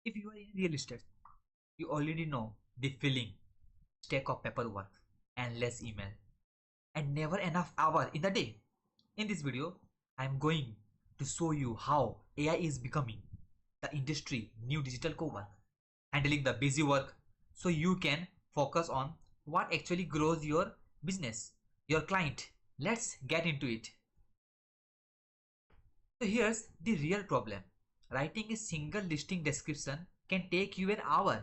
If you are in real estate, you already know the feeling, stack of paperwork, endless email, and never enough hour in the day. In this video, I am going to show you how AI is becoming the industry new digital coworker, handling the busy work so you can focus on what actually grows your business, your client. Let's get into it. So here's the real problem. Writing a single listing description can take you an hour.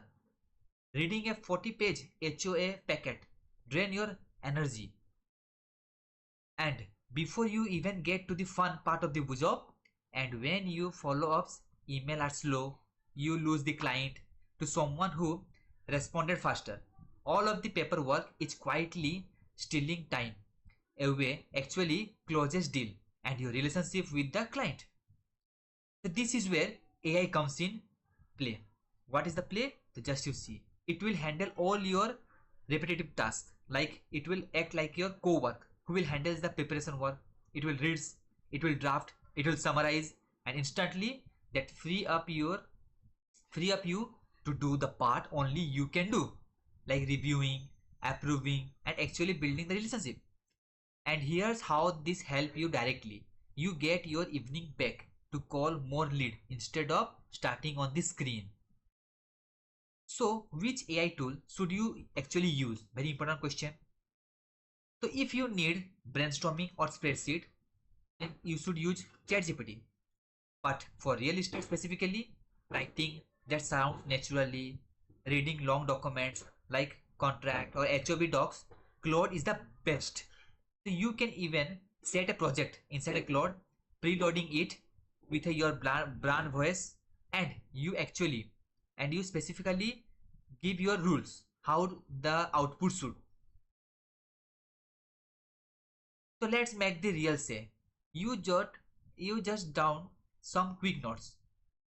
Reading a 40-page HOA packet drain your energy. And before you even get to the fun part of the job, and when you follow-ups email are slow, you lose the client to someone who responded faster. All of the paperwork is quietly stealing time away, actually closes deal and your relationship with the client. So this is where AI comes in play. What is the play? So just you see. It will handle all your repetitive tasks. Like it will act like your co-work who will handle the preparation work. It will read, it will draft, it will summarize, and instantly that free up you to do the part only you can do, like reviewing, approving, and actually building the relationship. And here's how this help you directly. You get your evening back to call more lead instead of starting on the screen. So which AI tool should you actually use? Very important question. So if you need brainstorming or spreadsheet, then you should use ChatGPT. But for real estate specifically, writing that sounds naturally, reading long documents like contract or HOB docs, Claude is the best. So you can even set a project inside a Claude, preloading it with your brand voice, and you specifically give your rules how the output should. So let's make the real say. You just down some quick notes.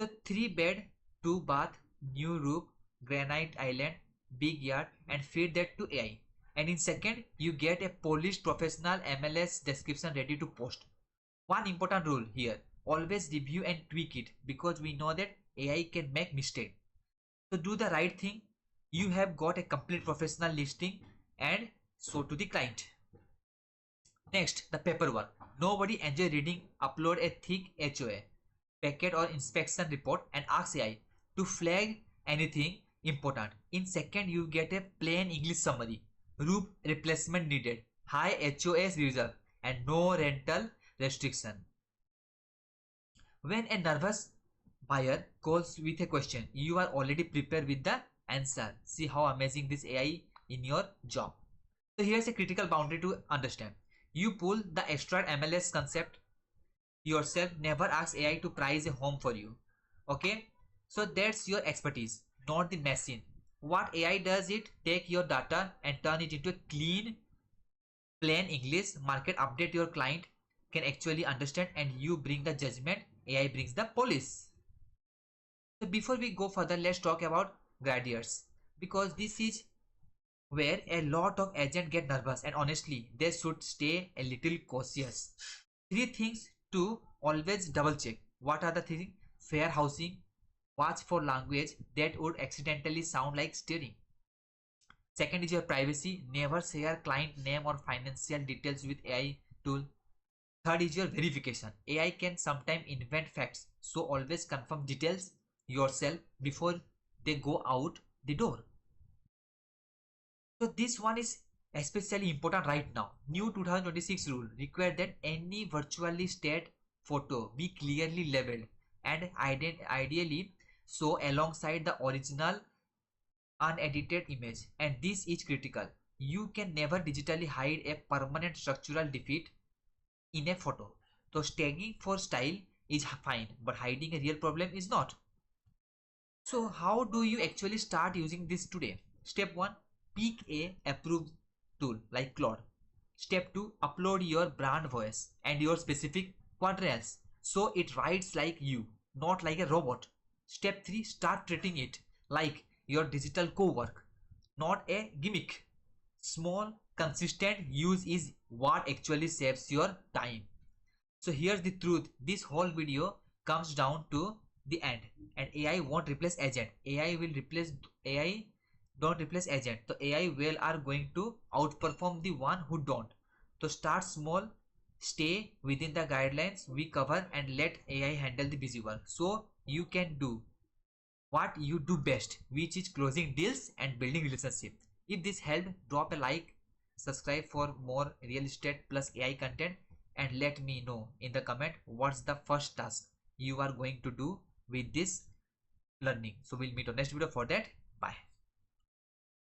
So 3 bed, 2 bath, new roof, granite island, big yard, and feed that to AI. And in second, you get a polished professional MLS description ready to post. One important rule here, always review and tweak it because we know that AI can make mistake. So do the right thing. You have got a complete professional listing and so to the client. Next, the paperwork. Nobody enjoy reading. Upload a thick HOA, packet or inspection report and ask AI to flag anything important. In second, you get a plain English summary. Roof replacement needed. High HOS reserve and no rental restriction. When a nervous buyer calls with a question, you are already prepared with the answer. See how amazing this AI in your job. So here's a critical boundary to understand. You pull the abstract MLS concept yourself, never ask AI to price a home for you. Okay, so that's your expertise, not the machine. What AI does, it take your data and turn it into a clean plain English market update your client can actually understand, and you bring the judgment, AI brings the police. So before we go further, let's talk about graduates, because this is where a lot of agents get nervous, and honestly they should stay a little cautious. Three things to always double check. What are the things? Fair housing. Watch for language that would accidentally sound like steering. Second is your privacy. Never share client name or financial details with AI tool. Third is your verification. AI can sometimes invent facts, so always confirm details yourself before they go out the door. So this one is especially important right now. New 2026 rule require that any virtually state photo be clearly labeled and ideally so alongside the original unedited image, and this is critical. You can never digitally hide a permanent structural defect in a photo. So tagging for style is fine, but hiding a real problem is not. So how do you actually start using this today? Step 1, pick a approved tool like Claude. Step 2, upload your brand voice and your specific quadrants so it writes like you, not like a robot. Step 3, start treating it like your digital co-work, not a gimmick. Small, consistent use is what actually saves your time. So here's the truth. This whole video comes down to the end. And AI won't replace agent. AI don't replace agent. So AI will are going to outperform the one who don't. So start small, stay within the guidelines we cover, and let AI handle the busy work. So you can do what you do best, which is closing deals and building relationship. If this helped, drop a like, subscribe for more real estate plus AI content, and let me know in the comment what's the first task you are going to do with this learning. So we'll meet on next video for that. Bye.